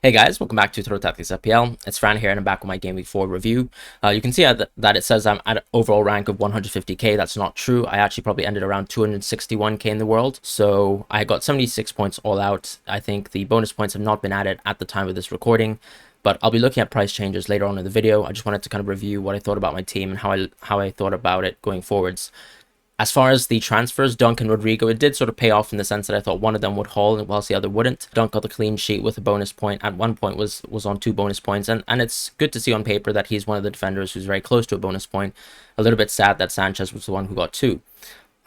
Hey guys, welcome back to Total Tactics FPL. It's Fran here and I'm back with my Game Week 4 review. You can see that it says I'm at an overall rank of 150k. That's not true. I actually probably ended around 261k in the world. So I got 76 points all out. I think the bonus points have not been added at the time of this recording, but I'll be looking at price changes later on in the video. I just wanted to kind of review what I thought about my team and how I thought about it going forwards. As far as the transfers, Dunk and Rodrigo, it did sort of pay off in the sense that I thought one of them would haul whilst the other wouldn't. Dunk got the clean sheet with a bonus point. At one point was on 2 bonus points. And it's good to see on paper that he's one of the defenders who's very close to a bonus point. A little bit sad that Sanchez was the one who got 2.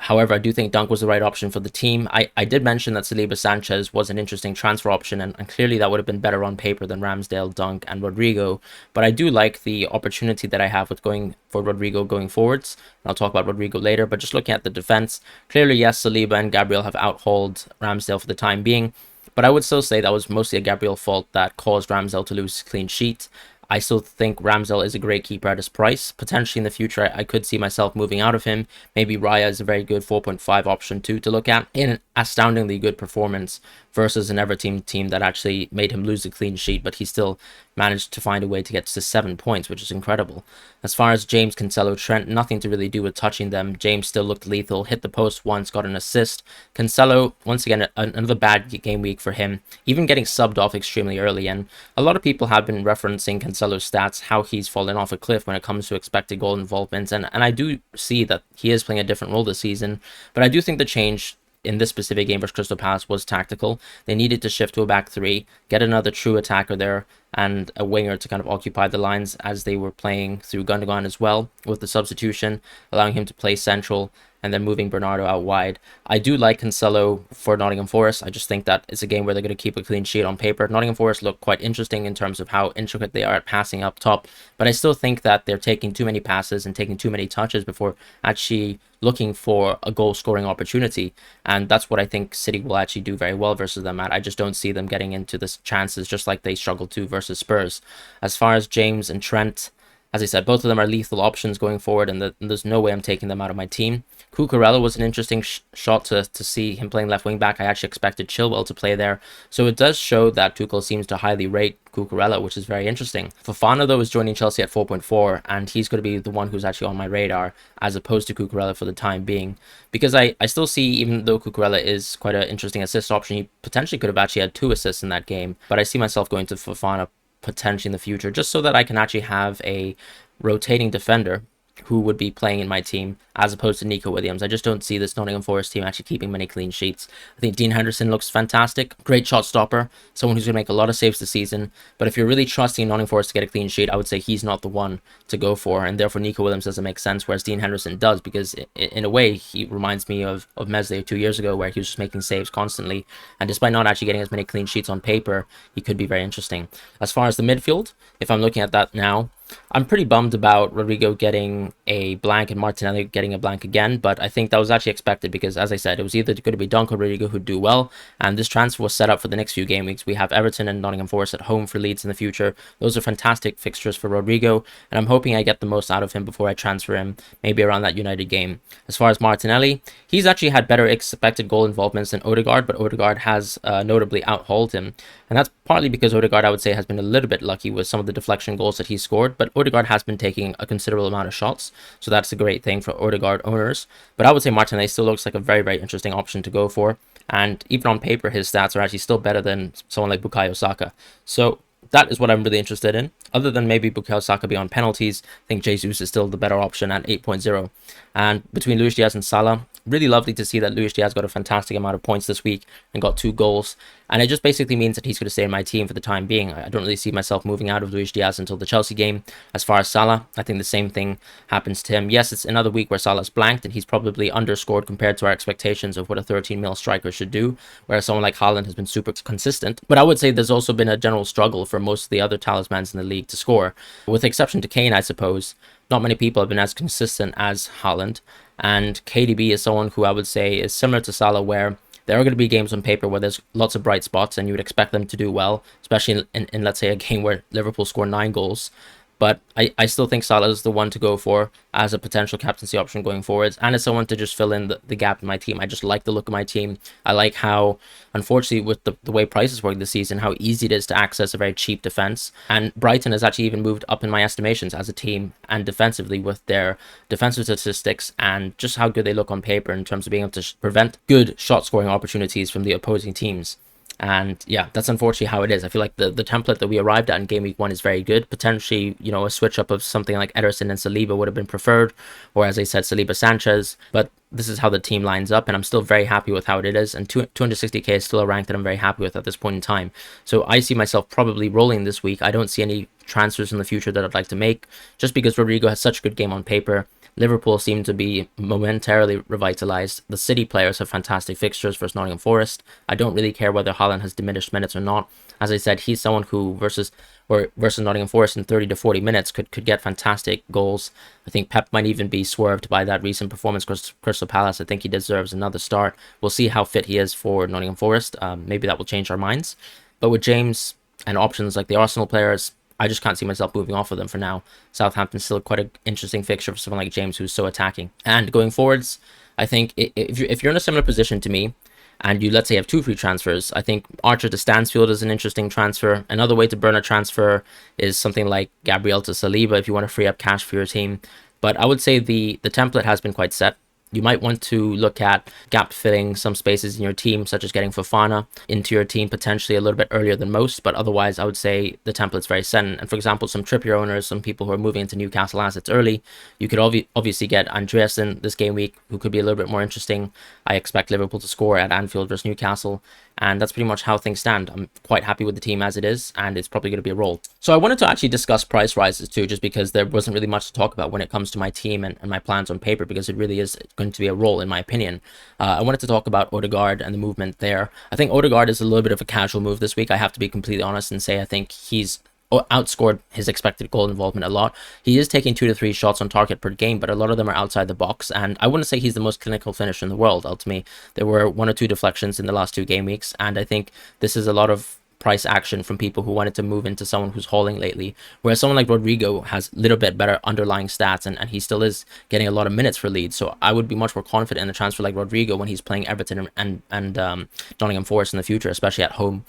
However, I do think Dunk was the right option for the team. I did mention that Saliba Sanchez was an interesting transfer option, and clearly that would have been better on paper than Ramsdale, Dunk, and Rodrigo. But I do like the opportunity that I have with going for Rodrigo going forwards. And I'll talk about Rodrigo later, but just looking at the defense, clearly, yes, Saliba and Gabriel have outhauled Ramsdale for the time being. But I would still say that was mostly a Gabriel fault that caused Ramsdale to lose clean sheet. I still think Ramsdale is a great keeper at his price. Potentially in the future, I could see myself moving out of him. Maybe Raya is a very good 4.5 option too to look at. In an astoundingly good performance versus an Everton team that actually made him lose a clean sheet, but he still managed to find a way to get to 7 points, which is incredible. As far as James, Cancelo, Trent, nothing to really do with touching them. James still looked lethal, hit the post once, got an assist. Cancelo, once again, another bad game week for him, even getting subbed off extremely early. And a lot of people have been referencing Cancelo's stats, how he's fallen off a cliff when it comes to expected goal involvement. And I do see that he is playing a different role this season, but I do think the change in this specific game versus Crystal Palace was tactical. They needed to shift to a back three, get another true attacker there, and a winger to kind of occupy the lines as they were playing through Gundogan as well, with the substitution, allowing him to play central and then moving Bernardo out wide. I do like Cancelo for Nottingham Forest. I just think that it's a game where they're going to keep a clean sheet on paper. Nottingham Forest look quite interesting in terms of how intricate they are at passing up top, but I still think that they're taking too many passes and taking too many touches before actually looking for a goal scoring opportunity, and that's what I think City will actually do very well versus them at. I just don't see them getting into the chances just like they struggled to versus Spurs. As far as James and Trent, as I said, both of them are lethal options going forward, and there's no way I'm taking them out of my team. Cucurella was an interesting shot to see him playing left wing back. I actually expected Chilwell to play there, so it does show that Tuchel seems to highly rate Cucurella, which is very interesting. Fofana, though, is joining Chelsea at 4.4, and he's going to be the one who's actually on my radar as opposed to Cucurella for the time being, because I still see, even though Cucurella is quite an interesting assist option, he potentially could have actually had 2 assists in that game, but I see myself going to Fofana potentially in the future, just so that I can actually have a rotating defender who would be playing in my team as opposed to Nico Williams. I just don't see this Nottingham Forest team actually keeping many clean sheets. I think Dean Henderson looks fantastic. Great shot stopper. Someone who's going to make a lot of saves this season. But if you're really trusting Nottingham Forest to get a clean sheet, I would say he's not the one to go for. And therefore Nico Williams doesn't make sense, whereas Dean Henderson does, because in a way he reminds me of Meslier 2 years ago, where he was just making saves constantly. And despite not actually getting as many clean sheets on paper, he could be very interesting. As far as the midfield, if I'm looking at that now, I'm pretty bummed about Rodrigo getting a blank and Martinelli getting a blank again, but I think that was actually expected because, as I said, it was either going to be Dunk or Rodrigo who'd do well, and this transfer was set up for the next few game weeks. We have Everton and Nottingham Forest at home for Leeds in the future. Those are fantastic fixtures for Rodrigo, and I'm hoping I get the most out of him before I transfer him, maybe around that United game. As far as Martinelli, he's actually had better expected goal involvements than Odegaard, but Odegaard has notably outhauled him, and that's partly because Odegaard, I would say, has been a little bit lucky with some of the deflection goals that he's scored, but Odegaard has been taking a considerable amount of shots, so that's a great thing for Odegaard owners. But I would say Martinelli still looks like a very, very interesting option to go for, and even on paper, his stats are actually still better than someone like Bukayo Saka. So that is what I'm really interested in. Other than maybe Bukayo Saka beyond penalties, I think Jesus is still the better option at 8.0. And between Luis Diaz and Salah, really lovely to see that Luis Diaz got a fantastic amount of points this week and got 2 goals. And it just basically means that he's going to stay in my team for the time being. I don't really see myself moving out of Luis Diaz until the Chelsea game. As far as Salah, I think the same thing happens to him. Yes, it's another week where Salah's blanked and he's probably underscored compared to our expectations of what a 13 mil striker should do, whereas someone like Haaland has been super consistent. But I would say there's also been a general struggle for most of the other talismans in the league to score. With the exception to Kane, I suppose, not many people have been as consistent as Haaland. And KDB is someone who I would say is similar to Salah, where there are going to be games on paper where there's lots of bright spots and you would expect them to do well, especially in let's say, a game where Liverpool score 9 goals. But I still think Salah is the one to go for as a potential captaincy option going forwards, and as someone to just fill in the gap in my team. I just like the look of my team. I like how, unfortunately, with the way prices work this season, how easy it is to access a very cheap defense. And Brighton has actually even moved up in my estimations as a team and defensively with their defensive statistics and just how good they look on paper in terms of being able to prevent good shot scoring opportunities from the opposing teams. And yeah, that's unfortunately how it is. I feel like the template that we arrived at in game week 1 is very good. Potentially, a switch up of something like Ederson and Saliba would have been preferred, or as I said, Saliba Sanchez. But this is how the team lines up, and I'm still very happy with how it is. And 260k is still a rank that I'm very happy with at this point in time. So I see myself probably rolling this week. I don't see any transfers in the future that I'd like to make, just because Rodrigo has such a good game on paper. Liverpool seem to be momentarily revitalized. The City players have fantastic fixtures versus Nottingham Forest. I don't really care whether Haaland has diminished minutes or not. As I said, he's someone who versus Nottingham Forest in 30 to 40 minutes could get fantastic goals. I think Pep might even be swerved by that recent performance versus Crystal Palace. I think he deserves another start. We'll see how fit he is for Nottingham Forest. Maybe that will change our minds. But with James and options like the Arsenal players, I just can't see myself moving off of them for now. Southampton's still quite an interesting fixture for someone like James, who's so attacking. And going forwards, I think if you're in a similar position to me, and you, let's say, have 2 free transfers, I think Archer to Stansfield is an interesting transfer. Another way to burn a transfer is something like Gabriel to Saliba if you want to free up cash for your team. But I would say the template has been quite set. You might want to look at gap filling some spaces in your team, such as getting Fofana into your team potentially a little bit earlier than most, but otherwise I would say the template's very set. And for example, some Trippier owners, some people who are moving into Newcastle assets early, you could obviously get Andreasen this game week, who could be a little bit more interesting. I expect Liverpool to score at Anfield versus Newcastle, and that's pretty much how things stand. I'm quite happy with the team as it is, and it's probably going to be a roll. So I wanted to actually discuss price rises too, just because there wasn't really much to talk about when it comes to my team and my plans on paper, because it really is going to be a roll in my opinion. I wanted to talk about Odegaard and the movement there. I think Odegaard is a little bit of a casual move this week. I have to be completely honest and say I think he's outscored his expected goal involvement a lot. He is taking 2 to 3 shots on target per game, but a lot of them are outside the box, and I wouldn't say he's the most clinical finisher in the world. Ultimately, there were 1 or 2 deflections in the last 2 game weeks, and I think this is a lot of price action from people who wanted to move into someone who's hauling lately, whereas someone like Rodrigo has a little bit better underlying stats, and he still is getting a lot of minutes for Leeds. So I would be much more confident in a transfer like Rodrigo when he's playing Everton and Nottingham Forest in the future, especially at home.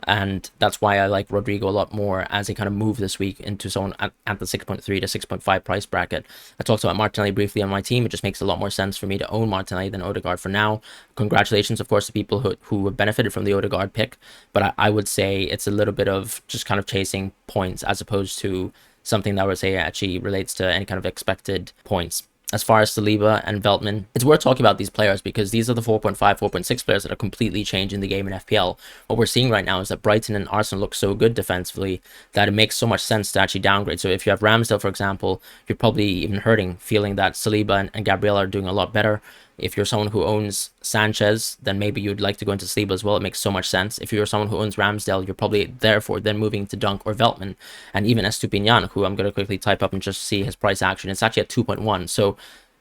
And that's why I like Rodrigo a lot more as a kind of move this week into someone at the 6.3 to 6.5 price bracket. I talked about Martinelli briefly on my team. It just makes a lot more sense for me to own Martinelli than Odegaard for now. Congratulations, of course, to people who have benefited from the Odegaard pick, but I would say it's a little bit of just kind of chasing points as opposed to something that I would say actually relates to any kind of expected points. As far as Saliba and Veltman, it's worth talking about these players because these are the 4.5, 4.6 players that are completely changing the game in FPL. What we're seeing right now is that Brighton and Arsenal look so good defensively that it makes so much sense to actually downgrade. So if you have Ramsdale, for example, you're probably even feeling that Saliba and Gabriel are doing a lot better. If you're someone who owns Sanchez, then maybe you'd like to go into Saliba as well. It makes so much sense. If you're someone who owns Ramsdale, you're probably therefore then moving to Dunk or Veltman. And even Estupiñán, who I'm going to quickly type up and just see his price action. It's actually at 2.1. So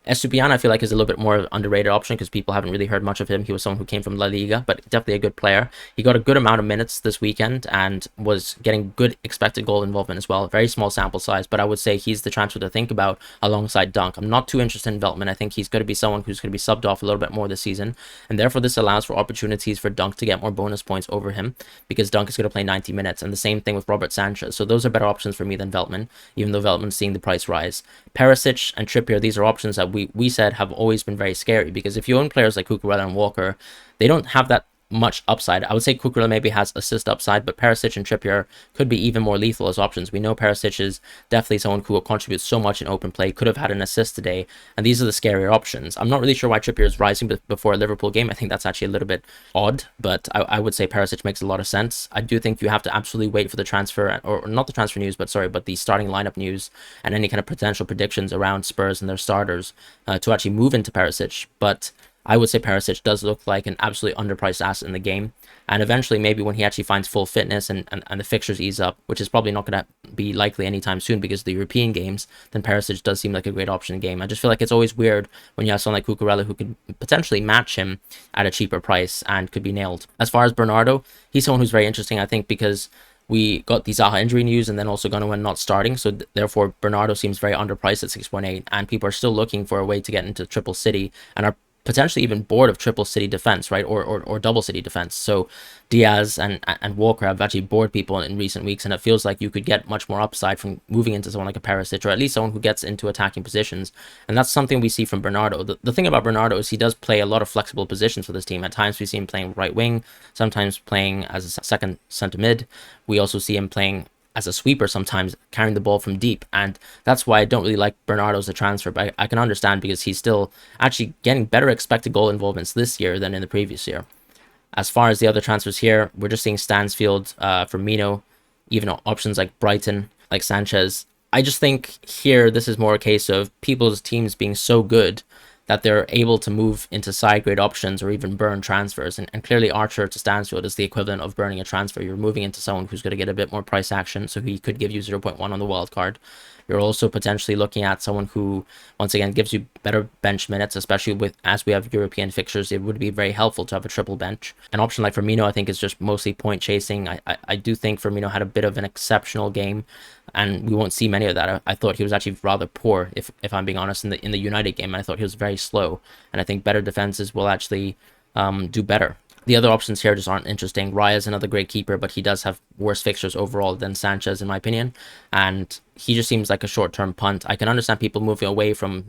Estupiñán, I feel like, is a little bit more underrated option because people haven't really heard much of him. He was someone who came from La Liga, but definitely a good player. He got a good amount of minutes this weekend and was getting good expected goal involvement as well. Very small sample size, but I would say he's the transfer to think about alongside Dunk. I'm not too interested in Veltman. I think he's going to be someone who's going to be subbed off a little bit more this season, and therefore this allows for opportunities for Dunk to get more bonus points over him because Dunk is going to play 90 minutes, and the same thing with Robert Sanchez. So those are better options for me than Veltman, even though Veltman's seeing the price rise. Perisic and Trippier, these are options that we said have always been very scary because if you own players like Cucurella and Walker, they don't have that much upside. I would say Cucurella maybe has assist upside, but Perisic and Trippier could be even more lethal as options. We know Perisic is definitely someone who will contribute so much in open play, could have had an assist today, and these are the scarier options. I'm not really sure why Trippier is rising before a Liverpool game. I think that's actually a little bit odd, but I would say Perisic makes a lot of sense. I do think you have to absolutely wait for the transfer, or not the transfer news, but the starting lineup news and any kind of potential predictions around Spurs and their starters to actually move into Perisic, but I would say Perisic does look like an absolutely underpriced asset in the game. And eventually, maybe when he actually finds full fitness and the fixtures ease up, which is probably not going to be likely anytime soon because of the European games, then Perisic does seem like a great option in game. I just feel like it's always weird when you have someone like Cucurella who could potentially match him at a cheaper price and could be nailed. As far as Bernardo, he's someone who's very interesting, I think, because we got the Zaha injury news, and then also Gundogan not starting. So therefore, Bernardo seems very underpriced at 6.8, and people are still looking for a way to get into triple city and are potentially even bored of triple city defense, right? Or double city defense. So Diaz and Walker have actually bored people in recent weeks, and it feels like you could get much more upside from moving into someone like a Perisic, or at least someone who gets into attacking positions. And that's something we see from Bernardo. The thing about Bernardo is he does play a lot of flexible positions for this team. At times we see him playing right wing, sometimes playing as a second centre mid. We also see him playing as a sweeper, sometimes carrying the ball from deep, and that's why I don't really like Bernardo as a transfer. But I can understand, because he's still actually getting better expected goal involvements this year than in the previous year. As far as the other transfers here, we're just seeing Stansfield, Firmino, even options like Brighton, like Sanchez. I just think here this is more a case of people's teams being so good that they're able to move into side grade options or even burn transfers. And clearly Archer to Stansfield is the equivalent of burning a transfer. You're moving into someone who's going to get a bit more price action, so he could give you 0.1 on the wild card. You're also potentially looking at someone who, once again, gives you better bench minutes, especially with as we have European fixtures. It would be very helpful to have a triple bench. An option like Firmino, I think, is just mostly point chasing. I do think Firmino had a bit of an exceptional game, and we won't see many of that. I thought he was actually rather poor, if I'm being honest, in the United game. I thought he was very slow, and I think better defenses will actually do better. The other options here just aren't interesting. Raya is another great keeper, but he does have worse fixtures overall than Sanchez, in my opinion. And he just seems like a short-term punt. I can understand people moving away from,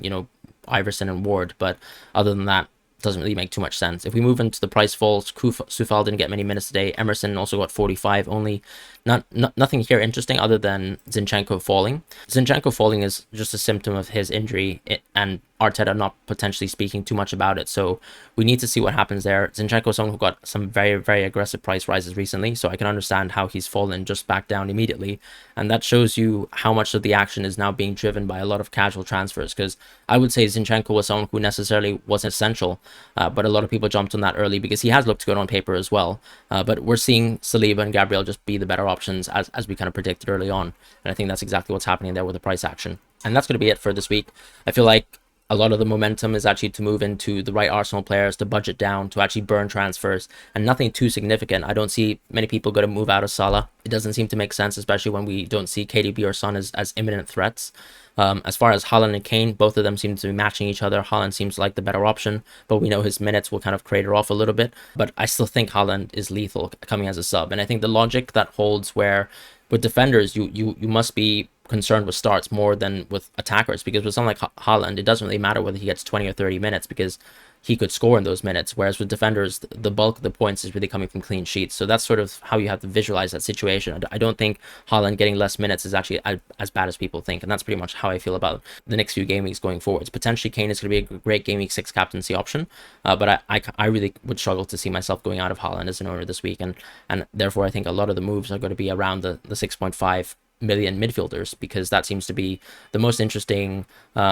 Iverson and Ward, but other than that, doesn't really make too much sense. If we move into the price falls, Sufal didn't get many minutes today. Emerson also got 45 only. Nothing here interesting other than Zinchenko falling. Zinchenko falling is just a symptom of his injury, and Arteta not potentially speaking too much about it. So we need to see what happens there. Zinchenko is someone who got some very, very aggressive price rises recently, so I can understand how he's fallen just back down immediately. And that shows you how much of the action is now being driven by a lot of casual transfers, because I would say Zinchenko was someone who necessarily wasn't essential, but a lot of people jumped on that early because he has looked good on paper as well. But we're seeing Saliba and Gabriel just be the better options, as we kind of predicted early on. And I think that's exactly what's happening there with the price action. And that's going to be it for this week. I feel like a lot of the momentum is actually to move into the right Arsenal players, to budget down, to actually burn transfers, and nothing too significant. I don't see many people going to move out of Salah. It doesn't seem to make sense, especially when we don't see KDB or Son as imminent threats. As far as Haaland and Kane, both of them seem to be matching each other. Haaland seems like the better option, but we know his minutes will kind of crater off a little bit. But I still think Haaland is lethal coming as a sub. And I think the logic that holds where with defenders, you must be concerned with starts more than with attackers, because with someone like Haaland, it doesn't really matter whether he gets 20 or 30 minutes because he could score in those minutes, whereas with defenders, the bulk of the points is really coming from clean sheets. So that's sort of how you have to visualize that situation. I don't think Haaland getting less minutes is actually as bad as people think, and that's pretty much how I feel about the next few game weeks going forwards. Potentially Kane is going to be a great game week 6 captaincy option, but I really would struggle to see myself going out of Haaland as an owner this week, and therefore I think a lot of the moves are going to be around the 6.5 million midfielders, because that seems to be the most interesting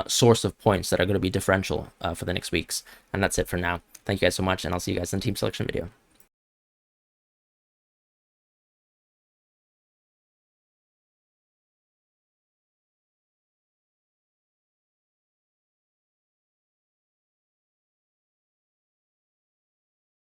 source of points that are going to be differential for the next weeks. And that's it for now. Thank you guys so much, and I'll see you guys in the team selection video.